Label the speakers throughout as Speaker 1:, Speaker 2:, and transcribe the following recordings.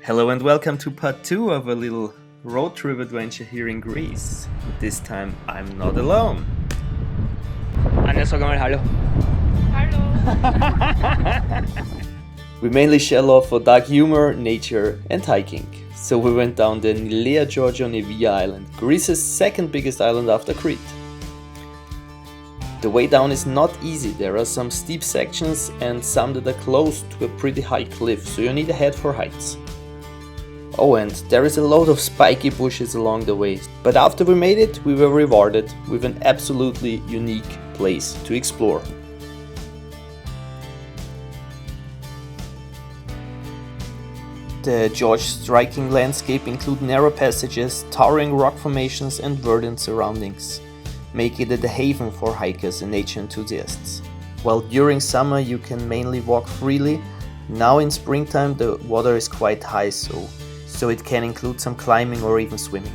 Speaker 1: Hello and welcome to part 2 of a little road trip adventure here in Greece. This time I'm not alone.
Speaker 2: Anja, sag mal Hallo.
Speaker 3: Hallo.
Speaker 1: We mainly share love for dark humor, nature and hiking. So we went down the Nilea Gorge on Evia Island, Greece's second biggest island after Crete. The way down is not easy, there are some steep sections and some that are close to a pretty high cliff, so you need a head for heights. Oh, and there is a load of spiky bushes along the way, but after we made it, we were rewarded with an absolutely unique place to explore. The Gorge's striking landscape include narrow passages, towering rock formations and verdant surroundings, making it a haven for hikers and nature enthusiasts. While during summer you can mainly walk freely, now in springtime the water is quite high, so it can include some climbing or even swimming.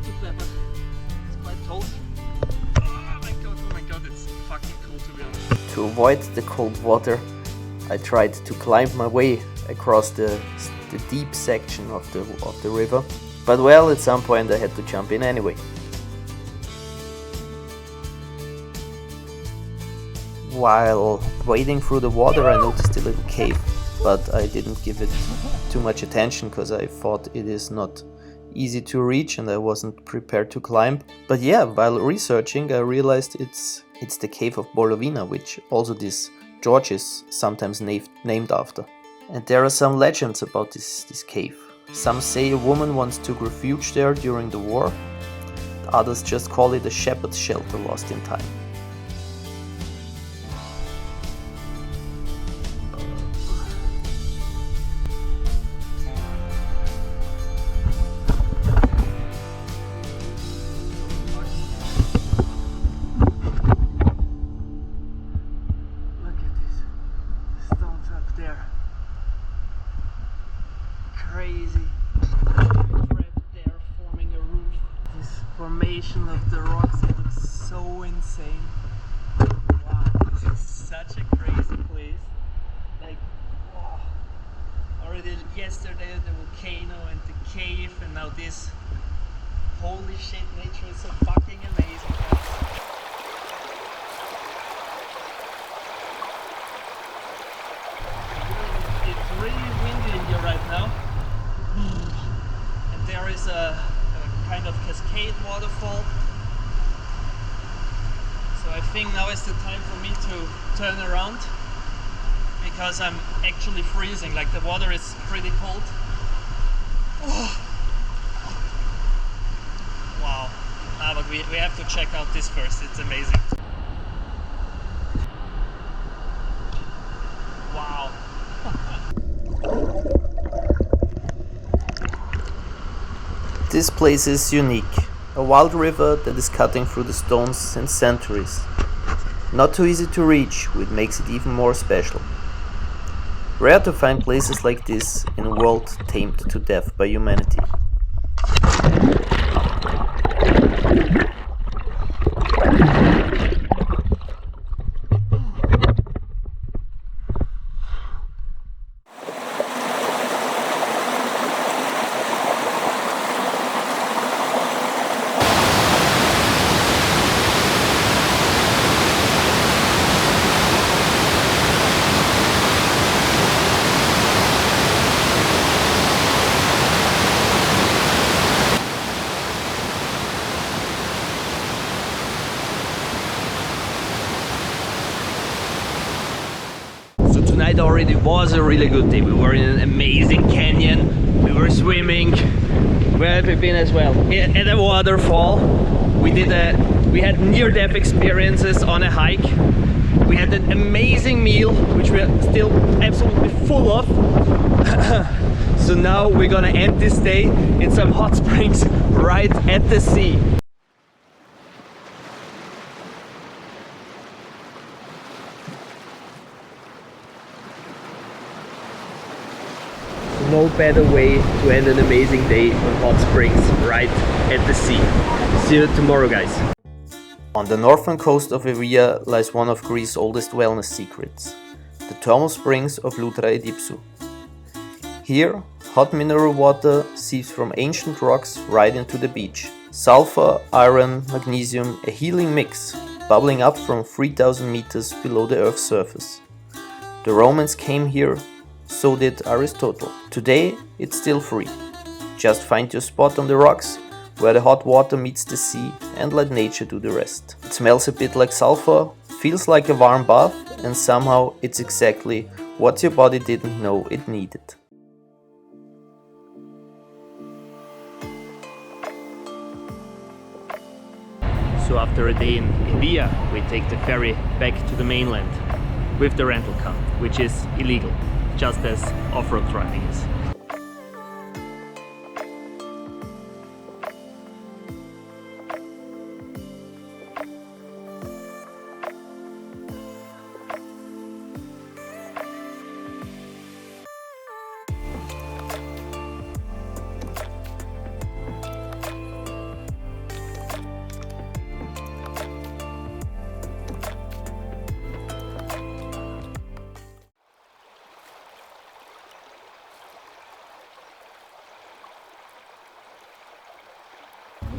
Speaker 2: It's quite cold. Oh my god, it's fucking cold to be honest.
Speaker 1: To avoid the cold water, I tried to climb my way across the deep section of the river, but well, at some point I had to jump in anyway. While wading through the water, I noticed a little cave, but I didn't give it too much attention because I thought it is not easy to reach and I wasn't prepared to climb. But yeah, while researching I realized it's the cave of Bolovina, which also this Gorge is sometimes named after. And there are some legends about this cave. Some say a woman once took refuge there during the war, others just call it a shepherd's shelter lost in time.
Speaker 2: Crazy thread there forming a roof. This formation of the rocks, it looks so insane. Wow, this is such a crazy place. Like, wow. Already yesterday the volcano and the cave, and now this. Holy shit, nature is so fucking amazing, guys. It's really windy in here right now. And there is a kind of cascade waterfall. So I think now is the time for me to turn around, because I'm actually freezing, like the water is pretty cold. Oh. Wow. But we have to check out this first, it's amazing. Wow.
Speaker 1: This place is unique, a wild river that is cutting through the stones since centuries. Not too easy to reach, which makes it even more special. Rare to find places like this in a world tamed to death by humanity.
Speaker 2: Tonight already was a really good day. We were in an amazing canyon, we were swimming. Where have we been as well? At a waterfall. We had near-death experiences on a hike. We had an amazing meal, which we are still absolutely full of. So now we're gonna end this day in some hot springs right at the sea. No better way to end an amazing day on hot springs right at the sea. See you tomorrow, guys.
Speaker 1: On the northern coast of Evia lies one of Greece's oldest wellness secrets, the thermal springs of Loutra Edipsou. Here, hot mineral water seeps from ancient rocks right into the beach. Sulfur, iron, magnesium, a healing mix, bubbling up from 3000 meters below the Earth's surface. The Romans came here, so did Aristotle. Today, it's still free. Just find your spot on the rocks, where the hot water meets the sea, and let nature do the rest. It smells a bit like sulfur, feels like a warm bath, and somehow it's exactly what your body didn't know it needed.
Speaker 2: So after a day in Evia, we take the ferry back to the mainland with the rental car, which is illegal, just as off-road driving is.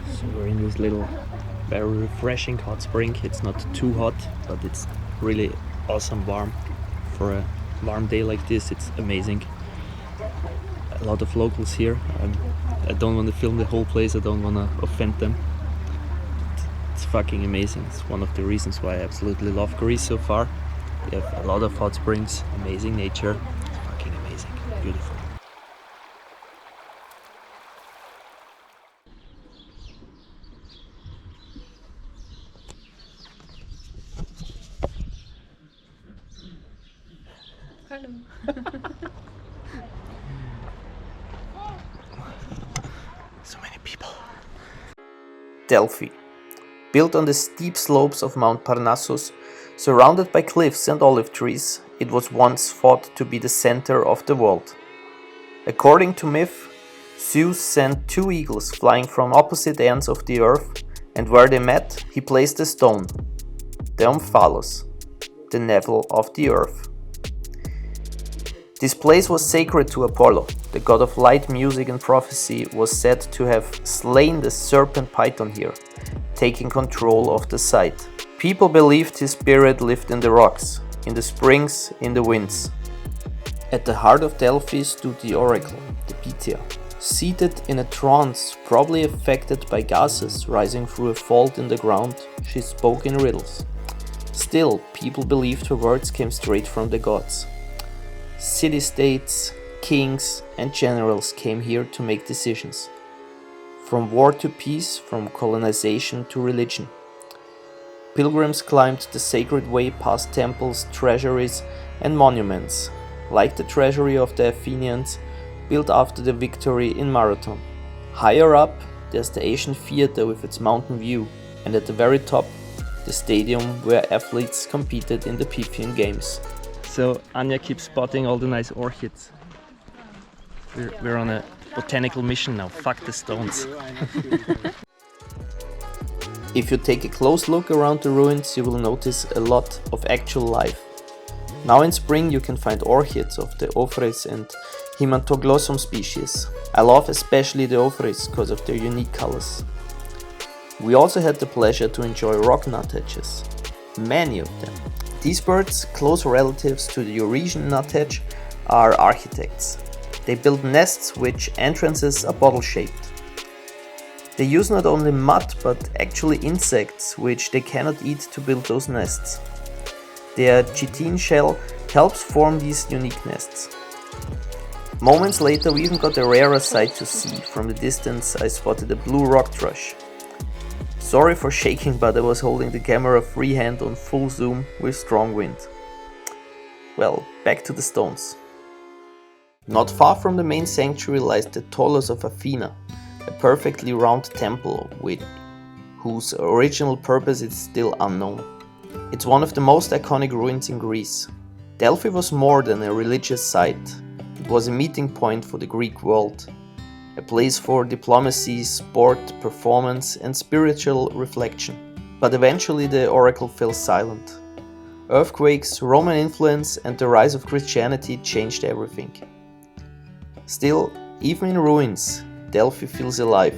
Speaker 2: So we're in this little, very refreshing hot spring. It's not too hot, but it's really awesome warm. For a warm day like this, it's amazing. A lot of locals here. I don't want to film the whole place, I don't want to offend them. It's fucking amazing. It's one of the reasons why I absolutely love Greece so far. We have a lot of hot springs, amazing nature. It's fucking amazing, beautiful.
Speaker 3: Hello.
Speaker 2: So many people.
Speaker 1: Delphi. Built on the steep slopes of Mount Parnassus, surrounded by cliffs and olive trees, it was once thought to be the center of the world. According to myth, Zeus sent two eagles flying from opposite ends of the earth, and where they met, he placed a stone, the Omphalos, the navel of the earth. This place was sacred to Apollo. The god of light, music and prophecy was said to have slain the serpent Python here, taking control of the site. People believed his spirit lived in the rocks, in the springs, in the winds. At the heart of Delphi stood the oracle, the Pythia. Seated in a trance, probably affected by gases rising through a fault in the ground, she spoke in riddles. Still, people believed her words came straight from the gods. City-states, kings and generals came here to make decisions. From war to peace, from colonization to religion. Pilgrims climbed the sacred way past temples, treasuries and monuments, like the treasury of the Athenians, built after the victory in Marathon. Higher up, there's the ancient theater with its mountain view, and at the very top, the stadium where athletes competed in the Pythian Games.
Speaker 2: So Anya keeps spotting all the nice orchids. We're on a botanical mission now, fuck the stones.
Speaker 1: If you take a close look around the ruins, you will notice a lot of actual life. Now in spring you can find orchids of the Ophrys and Himantoglossum species. I love especially the Ophrys because of their unique colors. We also had the pleasure to enjoy rock nuthatches, many of them. These birds, close relatives to the Eurasian nuthatch, are architects. They build nests which entrances are bottle-shaped. They use not only mud but actually insects which they cannot eat to build those nests. Their chitin shell helps form these unique nests. Moments later we even got a rarer sight to see. From the distance I spotted a blue rock thrush. Sorry for shaking, but I was holding the camera freehand on full zoom with strong wind. Well, back to the stones. Not far from the main sanctuary lies the Tholos of Athena, a perfectly round temple whose original purpose is still unknown. It's one of the most iconic ruins in Greece. Delphi was more than a religious site. It was a meeting point for the Greek world. A place for diplomacy, sport, performance and spiritual reflection. But eventually the oracle fell silent. Earthquakes, Roman influence, and the rise of Christianity changed everything. Still, even in ruins, Delphi feels alive.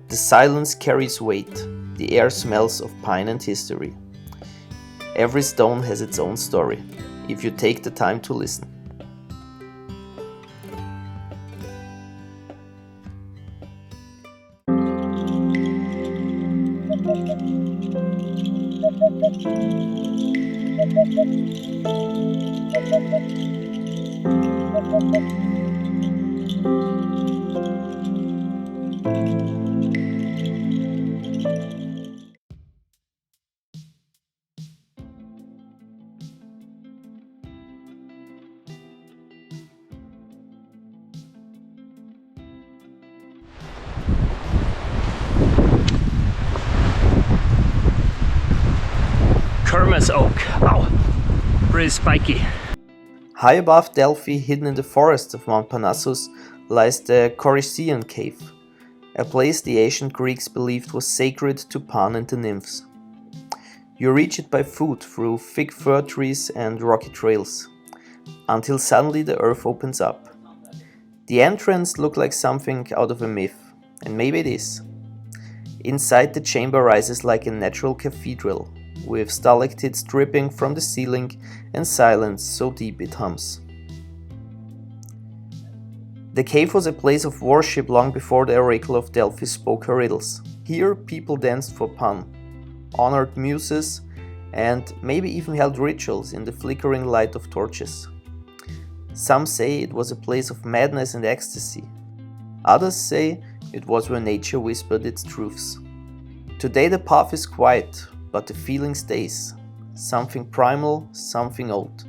Speaker 1: The silence carries weight, the air smells of pine and history. Every stone has its own story, if you take the time to listen.
Speaker 2: Kermes oak. Ow! Pretty spiky.
Speaker 1: High above Delphi, hidden in the forests of Mount Parnassus, lies the Corician Cave, a place the ancient Greeks believed was sacred to Pan and the nymphs. You reach it by foot through thick fir trees and rocky trails, until suddenly the earth opens up. The entrance looked like something out of a myth, and maybe it is. Inside, the chamber rises like a natural cathedral, with stalactites dripping from the ceiling and silence so deep it hums. The cave was a place of worship long before the oracle of Delphi spoke her riddles. Here people danced for Pan, honored muses, and maybe even held rituals in the flickering light of torches. Some say it was a place of madness and ecstasy. Others say it was where nature whispered its truths. Today the path is quiet, but the feeling stays. Something primal, something old.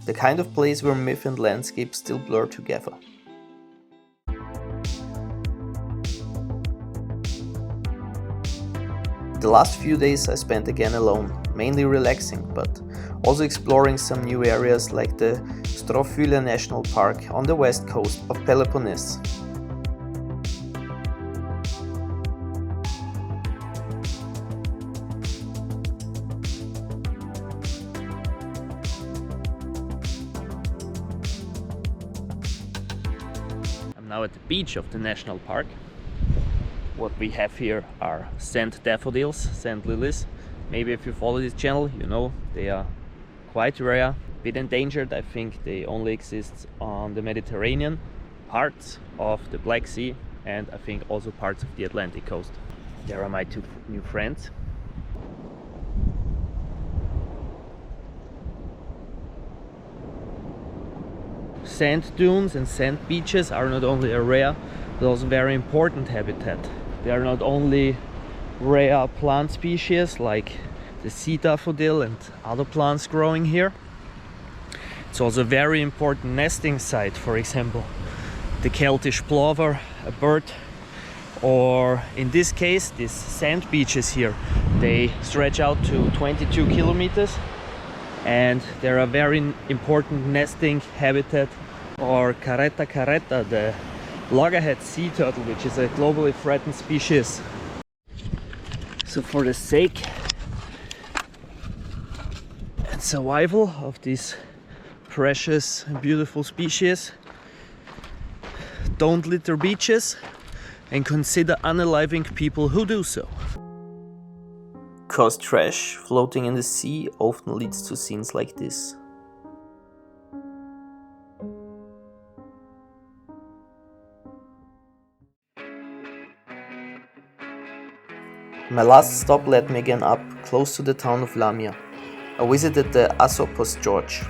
Speaker 1: The kind of place where myth and landscape still blur together. The last few days I spent again alone, mainly relaxing, but also exploring some new areas like the Strofilia National Park on the west coast of Peloponnese.
Speaker 2: Now at the beach of the national park. What we have here are sand daffodils, sand lilies. Maybe if you follow this channel, you know they are quite rare, a bit endangered. I think they only exist on the Mediterranean, parts of the Black Sea, and I think also parts of the Atlantic coast. There are my two new friends. Sand dunes and sand beaches are not only a rare but also very important habitat. They are not only rare plant species like the sea daffodil and other plants growing here. It's also a very important nesting site, for example the Celtic plover, a bird, or in this case these sand beaches here. They stretch out to 22 kilometers and they're a very important nesting habitat. Or caretta, the loggerhead sea turtle, which is a globally threatened species. So for the sake and survival of these precious and beautiful species, don't litter beaches and consider unaliving people who do so.
Speaker 1: 'Cause trash floating in the sea often leads to scenes like this. My last stop led me again up, close to the town of Lamia. I visited the Asopus Gorge,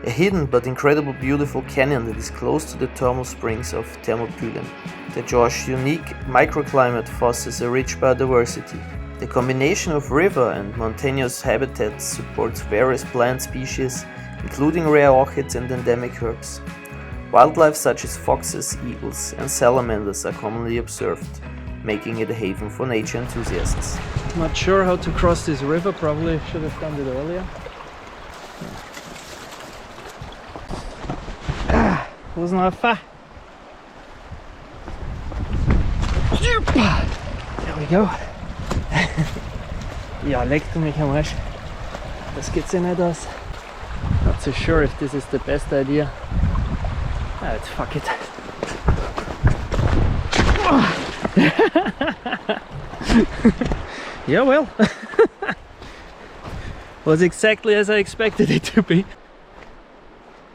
Speaker 1: a hidden but incredibly beautiful canyon that is close to the thermal springs of Thermopylen. The Gorge's unique microclimate fosters a rich biodiversity. The combination of river and mountainous habitats supports various plant species, including rare orchids and endemic herbs. Wildlife such as foxes, eagles, and salamanders are commonly observed, making it a haven for nature enthusiasts.
Speaker 2: Not sure how to cross this river, probably should have done it earlier. Was noch far. There we go. Ja, leck du mich am Arsch. das geht's in etwas. Not so sure if this is the best idea. Let's fuck it. Yeah, well, was exactly as I expected it to be.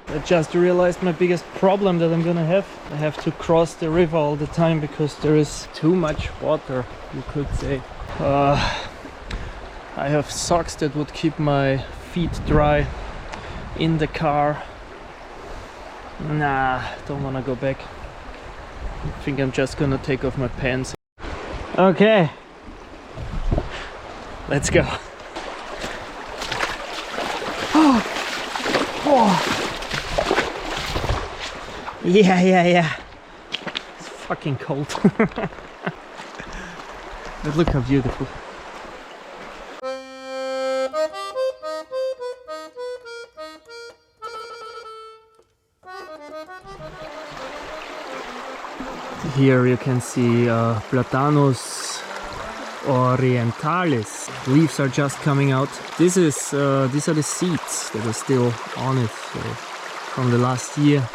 Speaker 2: I just realized my biggest problem that I'm gonna have. I have to cross the river all the time because there is too much water, you could say. I have socks that would keep my feet dry in the car. Nah, don't wanna go back. I think I'm just gonna take off my pants. Okay, let's go. Oh. Yeah. It's fucking cold. But look how beautiful. Here you can see Platanus orientalis. Leaves are just coming out. These are the seeds that are still on it, so from the last year.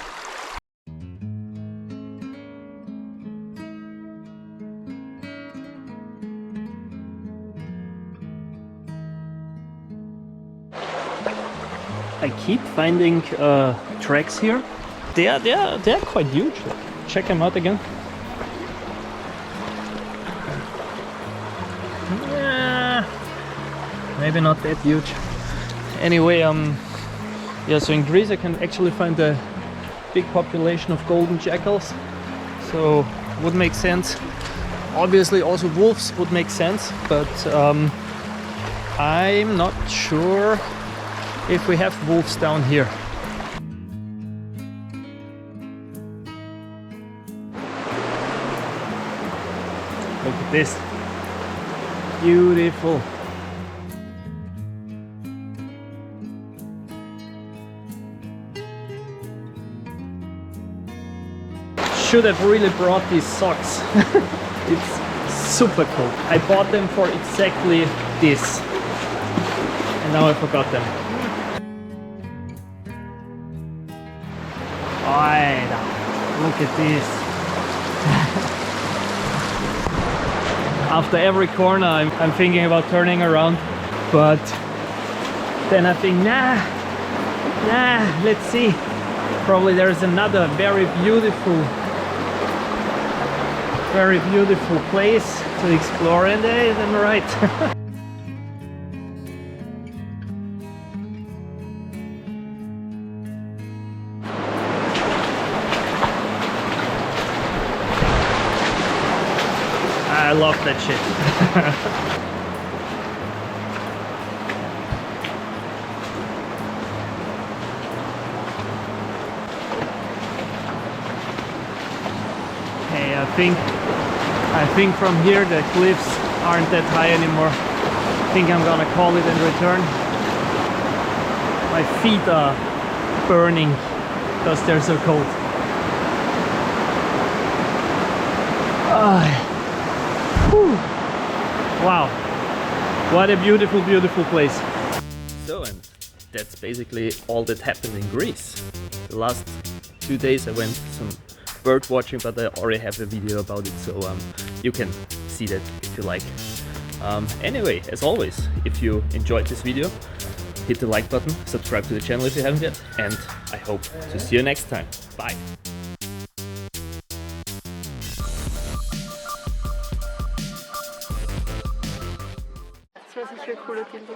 Speaker 2: I keep finding tracks here. They're quite huge. Check them out again. Yeah, maybe not that huge. Anyway, yeah. So in Greece, I can actually find a big population of golden jackals. So would make sense. Obviously, also wolves would make sense, but I'm not sure if we have wolves down here. Look at this. Beautiful. Should have really brought these socks. It's super cold. I bought them for exactly this. And now I forgot them. Look at this. After every corner I'm thinking about turning around, but then I think nah, let's see. Probably there's another very beautiful place to explore, and I'm right. I love that shit. Hey, I think from here the cliffs aren't that high anymore. I think I'm gonna call it and return. My feet are burning because they're so cold. Wow, what a beautiful place. So, and that's basically all that happened in Greece. The last 2 days I went some bird watching, but I already have a video about it, so you can see that if you like. Anyway, as always, if you enjoyed this video, hit the like button, subscribe to the channel if you haven't yet, and I hope to see you next time. Bye!
Speaker 3: Was ich für coole Kinder.